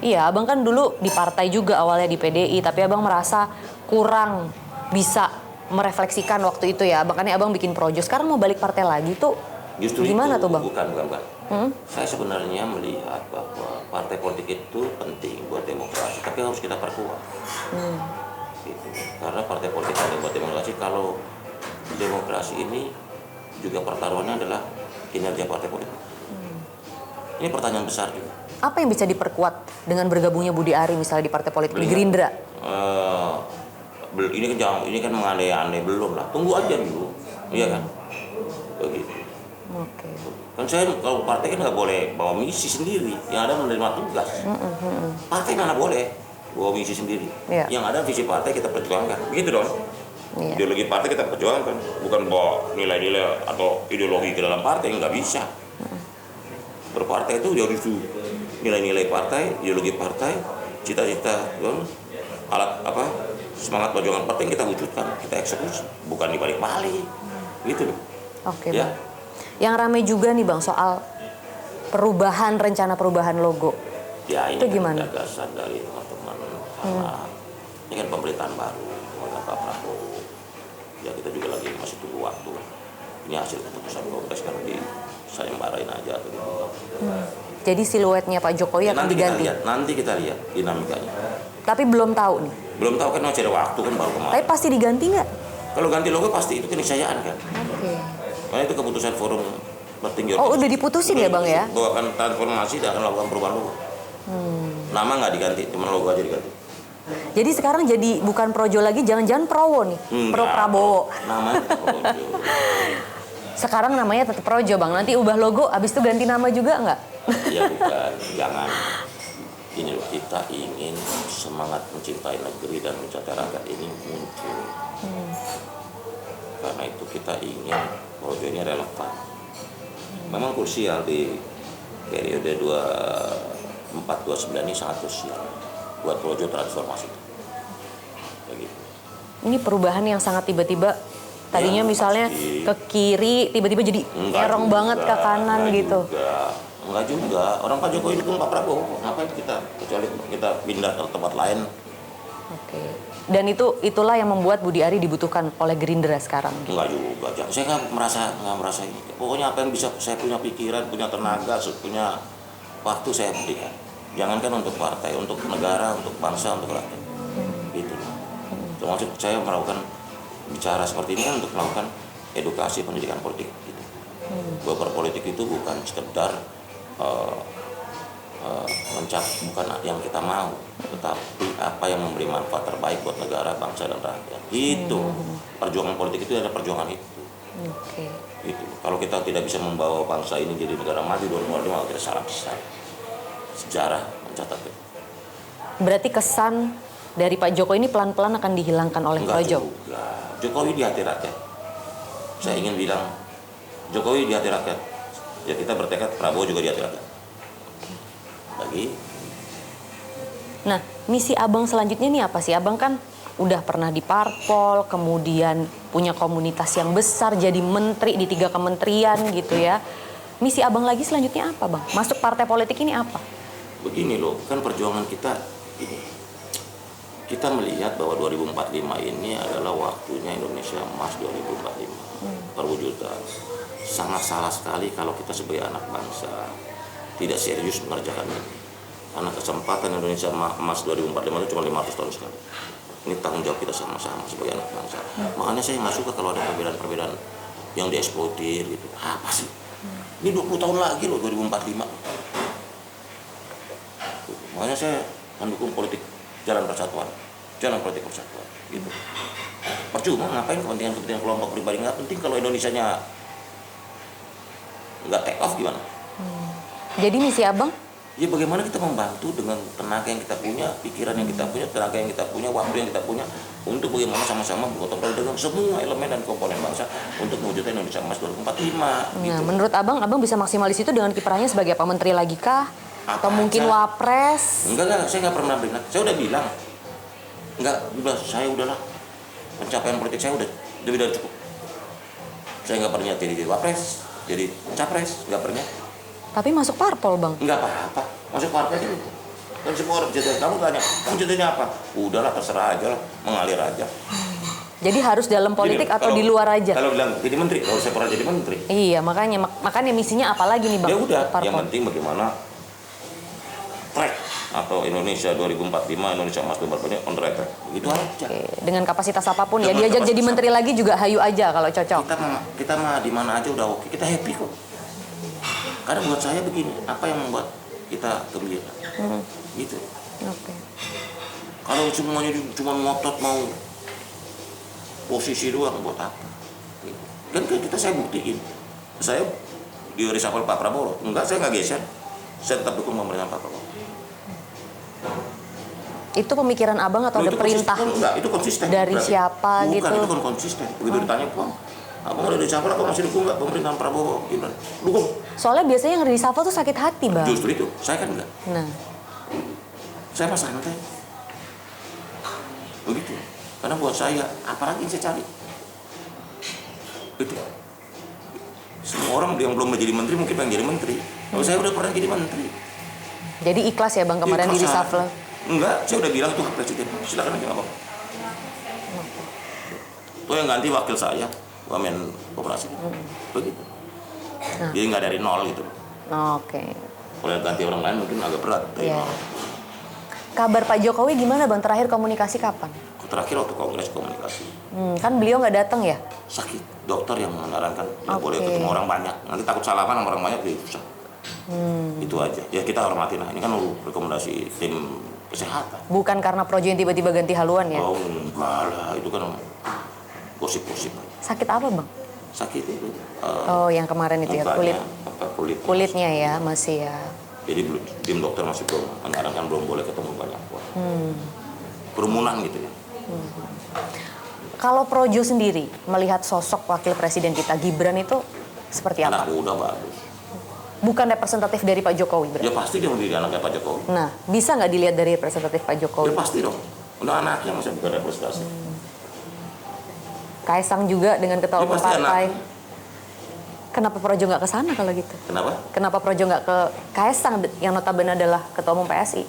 Iya, Abang kan dulu di partai juga awalnya di PDI, tapi Abang merasa kurang bisa merefleksikan waktu itu ya. Makanya Abang bikin Projo. Sekarang mau balik partai lagi tuh Justru gimana itu, tuh Bang? Bukan. Saya sebenarnya melihat bahwa partai politik itu penting buat demokrasi, tapi harus kita perkuat. Gitu. Karena partai politik ada buat demokrasi, kalau demokrasi ini juga pertaruhannya adalah kinerja partai politik. Ini pertanyaan besar juga. Apa yang bisa diperkuat dengan bergabungnya Budi Ari misalnya di partai politik di Gerindra? Ini kan mengandai-andai belum lah. Tunggu aja dulu, iya kan? Begitu. Oke. Kan saya kalau partai kan nggak boleh bawa misi sendiri, yang ada menerima tugas. Partai mana boleh bawa misi sendiri. Iya. Yang ada visi partai kita perjuangkan, begitu dong. Iya. Ideologi partai kita perjuangkan, bukan bawa nilai-nilai atau ideologi ke dalam partai, nggak bisa. Berpartai itu harus nilai-nilai partai, ideologi partai, cita-cita, alat apa, semangat perjuangan partai yang kita wujudkan, kita eksekusi, bukan dibalik-balik, gitu loh. Oke, Ya. Bang. Yang ramai juga nih Bang soal rencana perubahan logo. Ya ini Itu kan gimana? gagasan dari teman-teman karena ini kan pemerintahan baru oleh Pak Prabowo. Ya kita juga lagi masih tunggu waktu. Ini hasil keputusan Kongres kan disayembarain aja atau gitu. Jadi siluetnya Pak Jokowi akan diganti. Nanti kita lihat dinamikanya. Tapi belum tahu nih. Belum tahu kan, masih ada waktu kan, baru kemarin. Tapi pasti diganti nggak? Kalau ganti logo pasti itu keniscayaan kan. Oke. Karena itu keputusan forum tertinggi. Oh, udah diputusin ya, Bang, ya? Bahwa akan transformasi dan akan melakukan perubahan logo. Nama nggak diganti, cuma logo aja diganti. Jadi sekarang jadi bukan Projo lagi, jangan-jangan Prowo nih. Pro Enggak, Prabowo. Namanya Projo. Sekarang namanya tetap Projo, Bang. Nanti ubah logo, abis itu ganti nama juga nggak? Ya bukan, jangan. Ini loh, kita ingin semangat mencintai negeri dan mencintai rakyat ini muncul. Karena itu kita ingin Projo ini relevan. Memang krusial di periode 24-29 ini, sangat krusial buat Projo transformasi. Begitu. Ini perubahan yang sangat tiba-tiba. Tadinya Ya, misalnya pasti. ke kiri, tiba-tiba jadi erong banget ke kanan gitu. Enggak juga. Orang Pak Jokowi dukung Pak Prabowo. Ngapain kita, kecuali kita pindah ke tempat lain. Oke. Dan itulah yang membuat Budi Ari dibutuhkan oleh Gerindra sekarang. Enggak juga. Saya nggak merasa ini. Pokoknya apa yang bisa saya punya pikiran, punya tenaga, punya waktu saya berikan. Jangankan untuk partai, untuk negara, untuk bangsa, untuk rakyat. Itu. Termasuk saya melakukan bicara seperti ini kan untuk melakukan edukasi pendidikan politik. Gitu. Bahwa berpolitik itu bukan sekedar bukan yang kita mau, tetapi apa yang memberi manfaat terbaik buat negara, bangsa, dan rakyat. Itu perjuangan politik itu adalah perjuangan itu. Itu. Kalau kita tidak bisa membawa bangsa ini jadi negara maju 2025, kita salah besar. Sejarah mencatat itu. Berarti kesan dari Pak Jokowi ini pelan-pelan akan dihilangkan oleh Projo? Enggak. Jokowi di hati rakyat. Saya ingin bilang, Jokowi di hati rakyat. Ya kita bertekad, Prabowo juga di hati rakyat. Lagi. Nah, misi Abang selanjutnya nih apa sih? Abang kan udah pernah di parpol, kemudian punya komunitas yang besar, jadi menteri di 3 kementerian gitu ya. Misi Abang lagi selanjutnya apa, Bang? Masuk partai politik ini apa? Begini loh, kan perjuangan kita ini. Kita melihat bahwa 2045 ini adalah waktunya Indonesia Emas 2045. Perwujudan. Sangat salah sekali kalau kita sebagai anak bangsa tidak serius mengerjakan ini. Karena kesempatan Indonesia Emas 2045 itu cuma 500 tahun sekali. Ini tanggung jawab kita sama-sama sebagai anak bangsa. Makanya saya nggak suka kalau ada perbedaan-perbedaan yang dieksploitir gitu. Apa sih? Ini 20 tahun lagi loh 2045. Makanya saya mendukung politik jalan persatuan, jalan politik persatuan, gitu. Percuma ngapain kepentingan kelompok pribadi, nggak penting kalau Indonesianya nggak take off gimana? Jadi misi Abang? Ya bagaimana kita membantu dengan tenaga yang kita punya, pikiran yang kita punya, tenaga yang kita punya, waktu yang kita punya, untuk bagaimana sama-sama bergotong royong dengan semua elemen dan komponen bangsa untuk mewujudkan Indonesia Emas 2045. Nah, Gitu. menurut Abang bisa maksimalis itu dengan kiprahnya sebagai apa, menteri lagi kah? Atau Apa mungkin aja? wapres? Enggak, saya nggak pernah bilang. Saya udah bilang, saya udahlah, pencapaian politik saya udah lebih dari cukup. Saya nggak pernah jadi wapres, jadi capres, nggak pernah. Tapi masuk parpol, Bang? Nggak apa-apa, masuk partai aja. Dan semua orang cita kamu tanya, kamu cita-citanya apa? Udahlah, terserah aja lah, mengalir aja. Jadi harus dalam politik Gini, atau di luar aja? Kalau bilang jadi menteri, kalau saya pernah jadi menteri. Iya, makanya misinya apa lagi nih, Bang? Ya udah, Parpol. yang penting bagaimana track atau Indonesia 2045, Indonesia Emas 2045 on track. Begitu aja. Oke, dengan kapasitas apapun ya, Dengan diajak jadi kapasitas menteri lagi juga hayu aja kalau cocok. Kita mah di mana aja udah oke, kita happy kok. Karena buat saya begini, apa yang membuat kita gembira? Gitu. Oke. Kalau semuanya cuma ngotot mau posisi doang, buat apa? Kan saya buktiin. Saya di reshuffle Pak Prabowo, enggak, saya nggak geser. Saya tetap dukung pemerintahan Pak Prabowo. Itu pemikiran Abang atau ada perintah Enggak, itu konsisten. dari Berarti. siapa Bukan, gitu? itu kan konsisten. Begitu ditanya, Abang udah reshuffle, aku masih dukung nggak pemerintahan Prabowo? Gimana? Dukung. Soalnya biasanya yang reshuffle tuh sakit hati, Bang. Justru itu, saya kan enggak. Nah, Saya mah santai. Begitu. Karena buat saya, apalagi yang saya cari? Itu. Semua orang yang belum menjadi menteri mungkin pengen jadi menteri. Kalau saya udah pernah jadi menteri. jadi ikhlas ya, Bang, kemarin di Ikhlas reshuffle? aja. Enggak, saya udah bilang tuh presiden. Silakan aja, nggak apa-apa. Tuh yang ganti wakil saya, wamen koperasi. Begitu. Jadi nggak dari nol gitu. Oke. Kalau ganti orang lain mungkin agak berat. Iya. Kabar Pak Jokowi gimana, Bang? Terakhir komunikasi kapan? Terakhir waktu kongres komunikasi. Kan beliau nggak datang ya? Sakit, dokter yang menyarankan nggak Oke. boleh ketemu orang banyak. Nanti takut salaman sama orang banyak, jadi susah. Itu aja. Ya kita hormatin lah. Ini kan rekomendasi tim kesehatan. Bukan karena Projo yang tiba-tiba ganti haluan ya? Oh enggak lah, itu kan gosip-gosip. Sakit apa, Bang? Sakit itu. Oh, yang kemarin itu ya, mukanya, kulit. Kulitnya ya, masih ya. Jadi tim dokter masih belum menyarankan, belum boleh ketemu banyak orang. Kerumunan gitu ya. Kalau Projo sendiri melihat sosok wakil presiden kita Gibran itu seperti apa? Anak muda bagus. Bukan representatif dari Pak Jokowi berarti? Ya pasti dia menjadi anaknya Pak Jokowi. Nah, bisa nggak dilihat dari representatif Pak Ya Jokowi? pasti dong. Udah anaknya masa bukan representasi. Kaisang juga dengan ketua Ya umum pasti partai. anaknya. Kenapa Projo nggak ke sana kalau gitu? Kenapa? Kenapa Projo nggak ke Kaisang yang notabene adalah ketua umum PSI?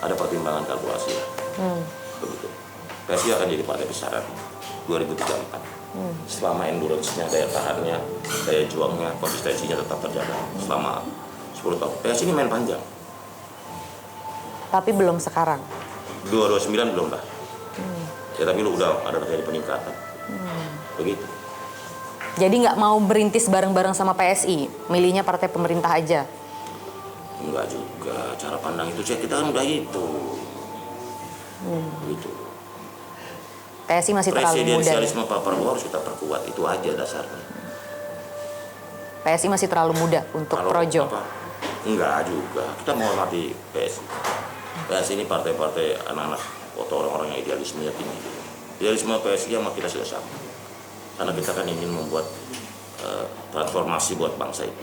Ada pertimbangan kalkulasi. Begitu. PSI akan jadi partai besar 2034. Selama endurance-nya, daya tahannya, daya juangnya, konsistensinya tetap terjaga selama 10 10 tahun. PSI ini main panjang. Tapi belum sekarang. 229 belum lah. Ya tapi lu udah ada terjadi peningkatan. Begitu. Jadi nggak mau berintis bareng-bareng sama PSI, milihnya partai pemerintah aja. Enggak juga, cara pandang itu kita kan udah itu. Gitu. PSI masih terlalu muda. Presidensialisme Pak Prabowo harus kita perkuat, itu aja dasarnya. PSI masih terlalu muda untuk Kalau projo. Enggak juga, kita menghormati PSI. PSI ini partai-partai anak-anak atau orang-orang yang idealismenya tinggi. Idealisme PSI sama kita sudah sama. Karena kita kan ingin membuat transformasi buat bangsa ini.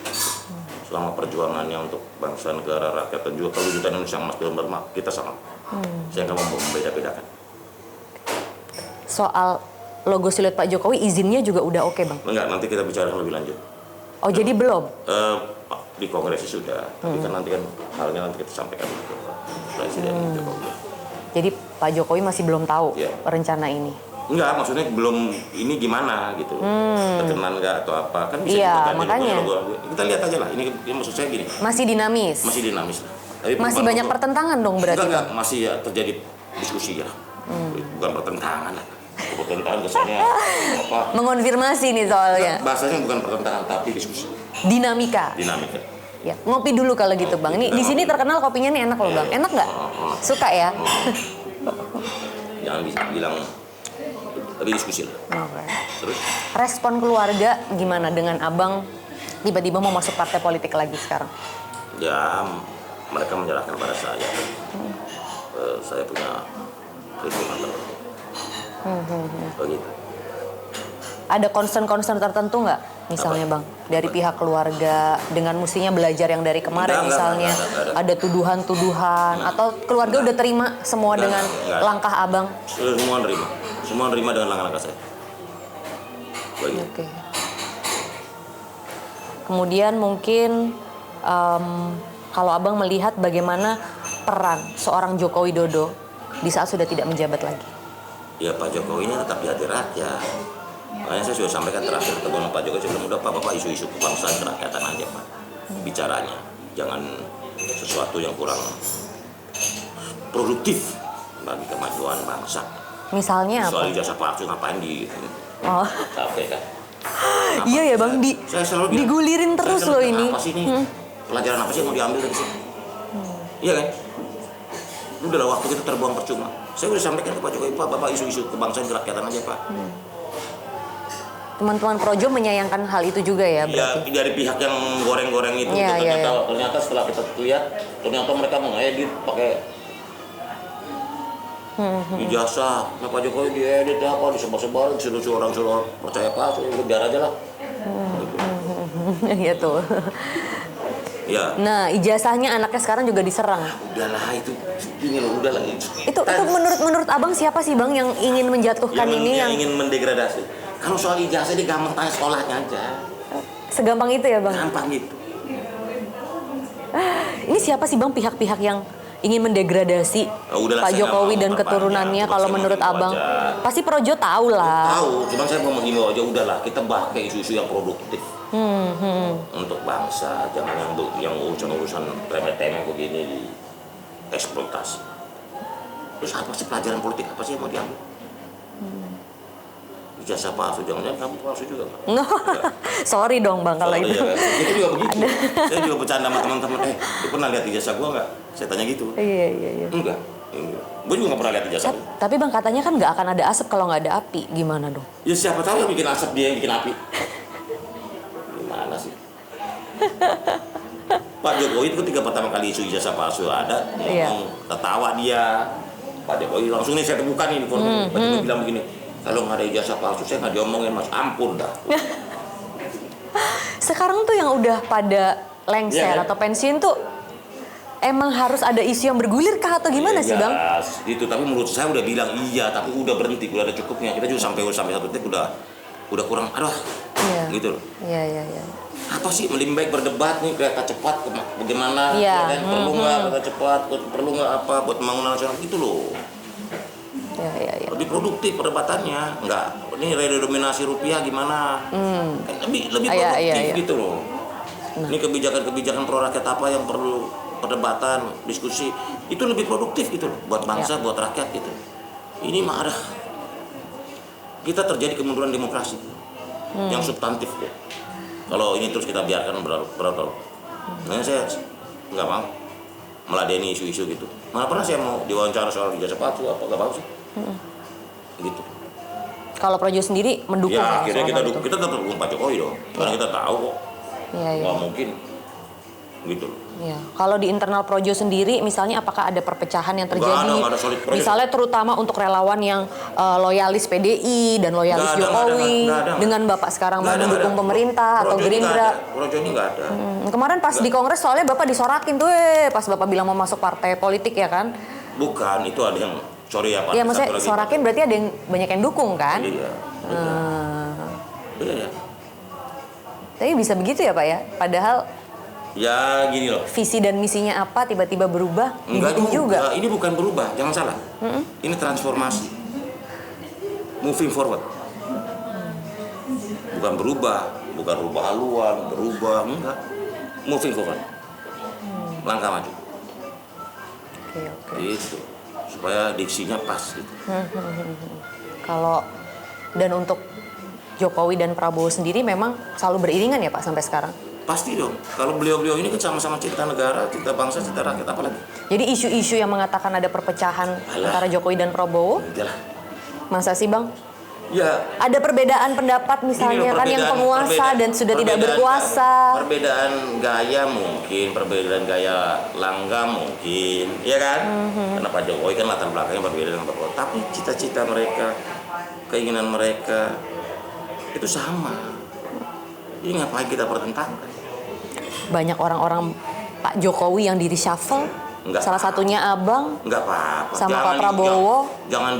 Selama perjuangannya untuk bangsa, negara, rakyat, dan juga perwujudan Indonesia yang emas belum bermak, kita sama. Saya nggak mau membeda-bedakan. Soal logo siluet Pak Jokowi, izinnya juga udah oke, Bang? Enggak, nanti kita bicara lebih lanjut. Oh, jadi belum? Di kongres sudah, tapi kan nanti kan halnya nanti kita sampaikan ke Presiden Jokowi. Jadi Pak Jokowi masih belum tahu Ya. rencana ini? Enggak, maksudnya belum ini gimana gitu. Berkenan enggak atau apa. Kan bisa Iya, kita ganti makanya. logo. Kita lihat aja lah, ini maksud saya gini. Masih dinamis? Masih dinamis lah. Tapi Masih banyak pertentangan dong berarti? Enggak, masih ya terjadi diskusi ya. Bukan pertentangan lah. Pertentangan kesannya apa? Mengonfirmasi nih soalnya. Bahasanya bukan pertentangan tapi diskusi. Dinamika. Ya, ngopi dulu kalau gitu, Bang. Nih di sini terkenal kopinya nih enak loh, Bang. Enak nggak? Suka ya? Jangan bilang, tapi diskusi lah. Oke. Terus? Respon keluarga gimana dengan Abang tiba-tiba mau masuk partai politik lagi sekarang? Ya, mereka menyerahkan pada saya. Saya punya perhitungan tertentu. Begitu. Ada concern-concern tertentu nggak, misalnya Bang, dari pihak keluarga dengan mestinya belajar yang dari kemarin misalnya ada tuduhan-tuduhan atau keluarga udah terima semua dengan langkah Abang? Semua nerima dengan langkah-langkah saya. Begitu. Oke. Kemudian mungkin kalau Abang melihat bagaimana peran seorang Joko Widodo di saat sudah tidak menjabat lagi? Ya Pak Jokowi ini tetap di hati rakyat. Makanya saya sudah sampaikan terakhir ketemu dengan Pak Jokowi sebelum udah Bapak isu-isu kebangsaan kerakyatan aja Pak. Bicaranya, jangan sesuatu yang kurang produktif bagi kemajuan bangsa. Misalnya apa? Soal ijazah palsu ngapain di Oh. capek kan? Iya ya Bang, Saya selalu bilang, digulirin terus loh ini. Apa sih ini? Pelajaran apa sih yang mau diambil dari sini? Iya kan? Udahlah waktu kita terbuang percuma. Saya udah sampaikan ke Pak Jokowi, Pak, Bapak isu-isu kebangsaan kerakyatan aja Pak. Teman-teman Projo menyayangkan hal itu juga ya Ya berarti? dari pihak yang goreng-goreng itu Iya, ternyata setelah kita lihat ternyata mereka mengedit pakai ijazah. Nah Pak Jokowi diedit apa disebar-sebar suruh orang suruh percaya palsu, biar aja lah. Gitu. Ya. Nah, ijazahnya anaknya sekarang juga diserang. Udahlah itu ini loh, udahlah. Itu menurut Abang siapa sih Bang yang ingin menjatuhkan ini yang yang ingin mendegradasi. Kalau soal ijazah dia gampang tanya sekolahnya aja. segampang itu ya Bang? Gampang gitu. Ini siapa sih Bang pihak-pihak yang ingin mendegradasi udahlah, Pak saya Jokowi nggak dan mau keturunannya memperpanjang. kalau Cuma menurut saya mau Abang? aja. Pasti Projo tahu lah. Tahu, cuma saya mau menghimbau aja udahlah kita pakai isu-isu yang produktif untuk bangsa, jangan yang urusan remeh-temeh begini dieksploitasi. Terus apa sih pelajaran politik apa sih yang mau diambil? Ijazah palsu, jangan-jangan kamu palsu juga nggak? Sorry dong Bang kalau itu. Ya, itu juga begitu. Saya juga bercanda sama teman-teman, lu pernah lihat ijazah gua nggak? Saya tanya gitu. Iya. Enggak. Gue juga nggak pernah lihat ijazah. Tapi Bang katanya kan nggak akan ada asap kalau nggak ada api. Gimana dong? Ya siapa tahu yang bikin asap dia yang bikin api. Gimana sih? Pak Jokowi itu ketika pertama kali isu ijazah palsu ada, ngomong ketawa dia. Pak Jokowi langsung nih saya temukan ini, Pak Jokowi bilang begini, kalau nggak ada ijazah palsu saya nggak diomongin Mas, ampun dah. Sekarang tuh yang udah pada lengser atau pensiun tuh emang harus ada isu yang bergulir kah atau gimana sih Bang? Itu tapi menurut saya udah bilang iya, tapi udah berhenti, udah ada cukupnya. Kita juga sampai satu titik udah kurang, aduh, gitu loh. Iya. Apa sih lebih baik berdebat nih kereta cepat bagaimana? Iya. Kan? Perlu nggak kereta cepat? Perlu nggak apa buat pembangunan nasional gitu loh? Iya. Lebih produktif perdebatannya, nggak ini redenominasi rupiah gimana? Lebih produktif gitu loh. Ini kebijakan-kebijakan pro rakyat apa yang perlu perdebatan, diskusi, itu lebih produktif gitu loh, buat bangsa, buat rakyat gitu. Ini mah ada, kita terjadi kemunduran demokrasi yang substantif ya. Kalau ini terus kita biarkan berlalu. Nah, saya nggak mau meladeni isu-isu gitu. Mana pernah saya mau diwawancara soal ijazah palsu apa nggak mau sih. Gitu. Kalau Projo sendiri mendukung Ya, akhirnya soal itu? kita tetap dukung Pak Jokowi dong, karena kita tahu kok Iya. nggak mungkin gitu. Iya. Kalau di internal Projo sendiri, misalnya apakah ada perpecahan yang terjadi? Nggak ada solid Projo. Misalnya terutama untuk relawan yang loyalis PDI dan loyalis Nggak ada, Jokowi nggak ada. dengan Bapak sekarang Nggak ada, mendukung nggak ada. pemerintah atau Projo ini nggak Gerindra. ada. Projo ini nggak ada. Kemarin pas di Kongres soalnya Bapak disorakin tuh, pas Bapak bilang mau masuk partai politik ya kan? Bukan, itu ada yang sorry ya Pak. Iya, maksudnya satu lagi. sorakin berarti ada yang banyak yang dukung kan? Iya. Iya ya. Tapi bisa begitu ya Pak ya? Padahal Ya gini loh. visi dan misinya apa tiba-tiba berubah, Enggak didukung juga. Ini bukan berubah, jangan salah. Ini transformasi. Moving forward. Bukan berubah, bukan rubah haluan, berubah, enggak. Moving forward. Langkah maju. Oke. Itu. Supaya diksinya pas gitu. Kalau dan untuk Jokowi dan Prabowo sendiri memang selalu beriringan ya Pak sampai sekarang. Pasti dong. Kalau beliau-beliau ini kan sama-sama cinta negara, cinta bangsa, cinta rakyat, apa lagi? Jadi isu-isu yang mengatakan ada perpecahan antara Jokowi dan Prabowo, Yalah. masa sih Bang? Ya, Ada perbedaan pendapat misalnya Ini loh, kan yang penguasa dan sudah tidak perbedaan- berkuasa. Perbedaan gaya mungkin, perbedaan gaya langgam mungkin, ya kan? Karena Pak Jokowi kan latar belakangnya berbeda dengan Pak Prabowo. Tapi cita-cita mereka, keinginan mereka itu sama. Ini ngapain kita pertentangkan? Banyak orang-orang Pak Jokowi yang di reshuffle. Enggak. Salah satunya Abang. Nggak apa-apa. Sama Pak Prabowo. Jangan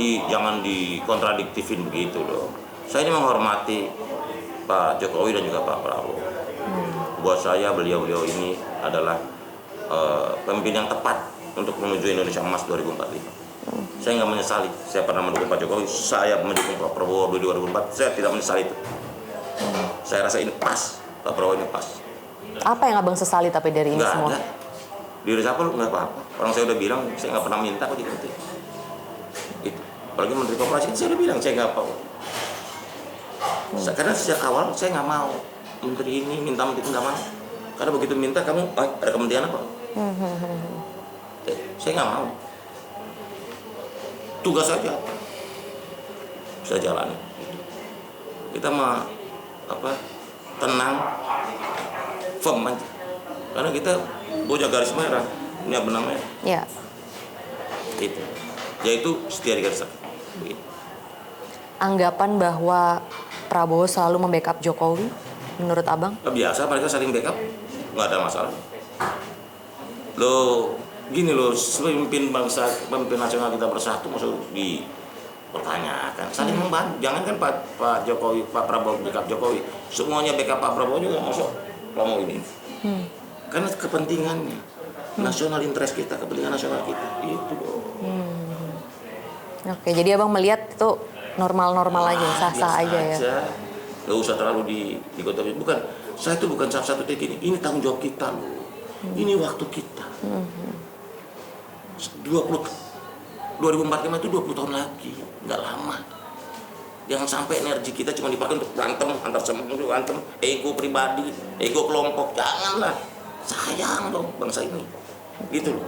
dikontradiktifin begitu loh. Saya ini menghormati Pak Jokowi dan juga Pak Prabowo. Buat saya beliau-beliau ini adalah pemimpin yang tepat untuk menuju Indonesia Emas 2045. Saya nggak menyesali. Saya pernah mendukung Pak Jokowi, saya mendukung Pak Prabowo di 2004. Saya tidak menyesali itu. Saya rasa ini pas. Pak Prabowo ini pas. Apa yang Abang sesali tapi dari ini Nggak semua? ada. Di reshuffle nggak apa-apa. Orang saya udah bilang, saya nggak pernah minta kok diganti. Itu. Apalagi Menteri Koperasi, saya udah bilang saya nggak mau. Karena sejak awal saya nggak mau menteri ini minta menteri itu nggak mau. Karena begitu minta kamu, ada kementerian apa? Saya nggak mau. Tugas saja. Bisa jalani. Kita mah tenang, firm aja. Karena kita punya garis merah, punya benang merah. Ya. Itu, yaitu setia di garis merah. Begitu. Anggapan bahwa Prabowo selalu membackup Jokowi, menurut Abang? Biasa mereka saling backup, nggak ada masalah. Lo gini loh, pemimpin bangsa, pemimpin nasional kita bersatu masuk dipertanyakan, saling membantu. Jangan kan Pak Jokowi, Pak Prabowo backup Jokowi, semuanya backup Pak Prabowo juga masuk Prabowo ini. Karena kepentingannya, nasional interest kita, kepentingan nasional kita, itu. Oke, jadi Abang melihat itu normal-normal aja, sah-sah aja ya. Gak usah terlalu digotomin. Bukan, saya itu bukan satu-satu kayak gini. Ini tanggung jawab kita loh. Ini waktu kita. 2045 itu 20 tahun lagi, nggak lama. Jangan sampai energi kita cuma dipakai untuk berantem antar berantem, ego pribadi, ego kelompok. Janganlah. Sayang dong bangsa ini. Gitu loh.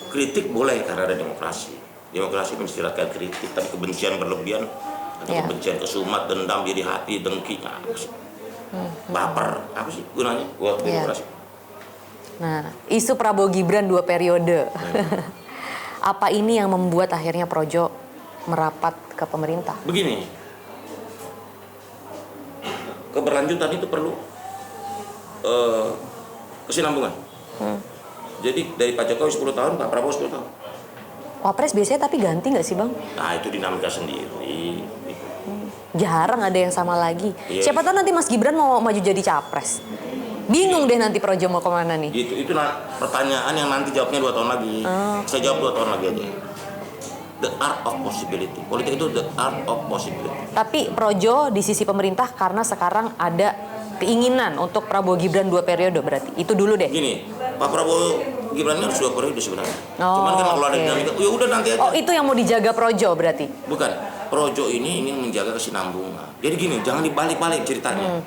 Kritik boleh karena ada demokrasi. Demokrasi mensiratkan kritik, tapi kebencian berlebihan atau kebencian kesumat, dendam diri hati, dengki, apa sih? Baper, apa sih gunanya buat demokrasi? Nah, isu Prabowo Gibran 2 periode. Apa ini yang membuat akhirnya Projo merapat ke pemerintah? Begini, keberlanjutan itu perlu kesinambungan. Jadi dari Pak Jokowi 10 tahun, Pak Prabowo 10 tahun. Wapres biasanya tapi ganti nggak sih Bang? Nah itu dinamika sendiri. Jarang ada yang sama lagi. Iya. Siapa tahu nanti Mas Gibran mau maju jadi capres. Bingung deh nanti Projo mau kemana nih. Itu pertanyaan yang nanti jawabnya 2 tahun lagi. Saya jawab 2 tahun lagi aja. The art of possibility. Politik itu the art of possibility. Tapi Projo di sisi pemerintah karena sekarang ada keinginan untuk Prabowo Gibran 2 periode berarti. Itu dulu deh. Gini, Pak Prabowo Gibran ini harus 2 periode sebenarnya. Oh, Cuman kan kalau ada oke. dinamika, ya udah nanti aja. Oh, itu yang mau dijaga Projo berarti. Bukan, Projo ini ingin menjaga kesinambungan. Jadi gini, jangan dibalik-balik ceritanya.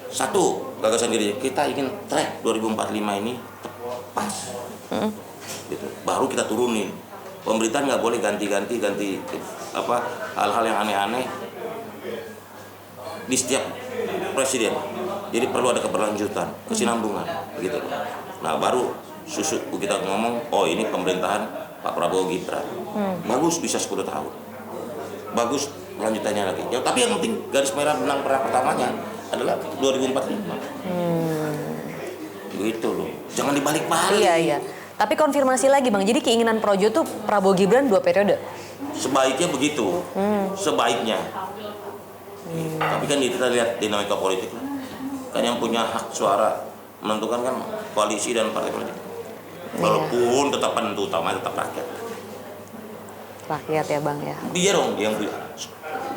Satu, gagasan diri kita ingin track 2045 ini pas. Gitu. Baru kita turunin. Pemerintahan nggak boleh ganti hal-hal yang aneh-aneh di setiap presiden. Jadi perlu ada keberlanjutan, kesinambungan, gitu. Nah, baru kita ngomong, oh ini pemerintahan Pak Prabowo Gibran. Bagus bisa 10 tahun. Bagus lanjutannya lagi. Ya, tapi yang penting garis merah benang merah pertamanya adalah 2045. Gitu loh. Jangan dibalik-balik. Iya. Tapi konfirmasi lagi Bang, jadi keinginan Projo tuh Prabowo Gibran 2 periode? Sebaiknya begitu. Sebaiknya. Tapi kan kita lihat dinamika politik lah. Kan yang punya hak suara menentukan kan koalisi dan partai politik. Walaupun tetap penentu utama tetap rakyat. Rakyat ya Bang ya. Dia dong yang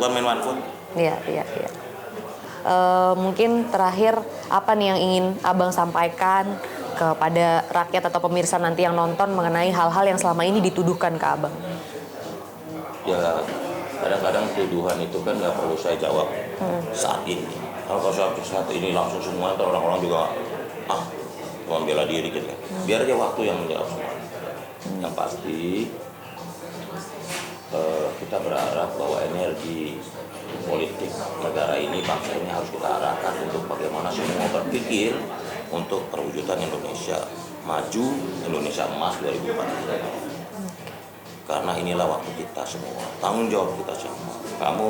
one man one vote. Iya. Mungkin terakhir apa nih yang ingin Abang sampaikan kepada rakyat atau pemirsa nanti yang nonton mengenai hal-hal yang selama ini dituduhkan ke Abang? Ya kadang-kadang tuduhan itu kan nggak perlu saya jawab saat ini. Kalau saat ini langsung semua, ntar orang-orang juga cuma bela diri gitu kan. Biar aja waktu yang menjawab semua. Yang pasti kita berharap bahwa energi politik negara ini, bangsa ini harus kita arahkan untuk bagaimana semua berpikir untuk perwujudan Indonesia maju, Indonesia emas 2045. Karena inilah waktu kita semua, tanggung jawab kita semua. Kamu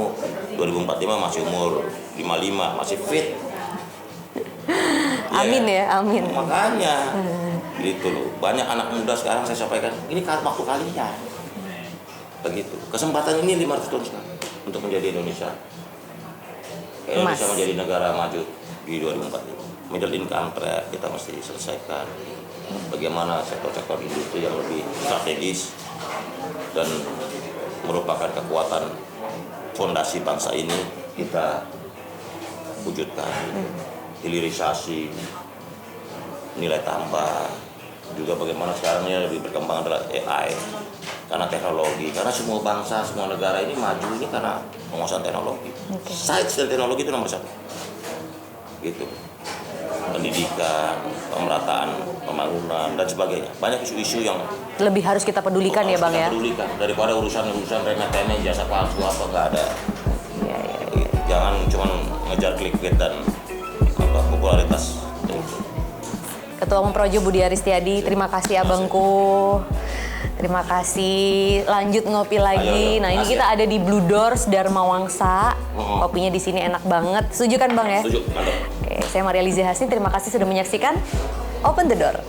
2045 masih umur 55, masih fit. Amin ya, amin. Makanya gitu loh. Banyak anak muda sekarang saya sampaikan, ini waktu kalian. Begitu. Kesempatan ini 500 tahun sekali untuk menjadi Indonesia. Indonesia menjadi negara maju di 2045. Middle income trap kita mesti selesaikan. Bagaimana sektor-sektor industri yang lebih strategis dan merupakan kekuatan fondasi bangsa ini kita wujudkan. Hilirisasi, nilai tambah, juga bagaimana sekarang ini lebih berkembang adalah AI. Karena teknologi, karena semua bangsa, semua negara ini maju ini karena penguasaan teknologi. Sains dan teknologi itu nomor 1. Gitu. Pendidikan, pemerataan, pembangunan dan sebagainya. Banyak isu-isu yang lebih harus kita pedulikan ya Bang ya. Pedulikan daripada urusan remeh-temeh, jasa palsu apa nggak ada. Iya. Jangan cuma ngejar clickbait dan popularitas. Ketua Umum Projo Budi Aristiadi, terima kasih Abangku. Terima kasih. Lanjut ngopi lagi. Nah, ini kita ada di Blue Doors Dharma Wangsa. Kopinya di sini enak banget. Setuju kan Bang ya? Setuju, mantap. Oke, saya Maria Lizi Hasni. Terima kasih sudah menyaksikan Open the Door.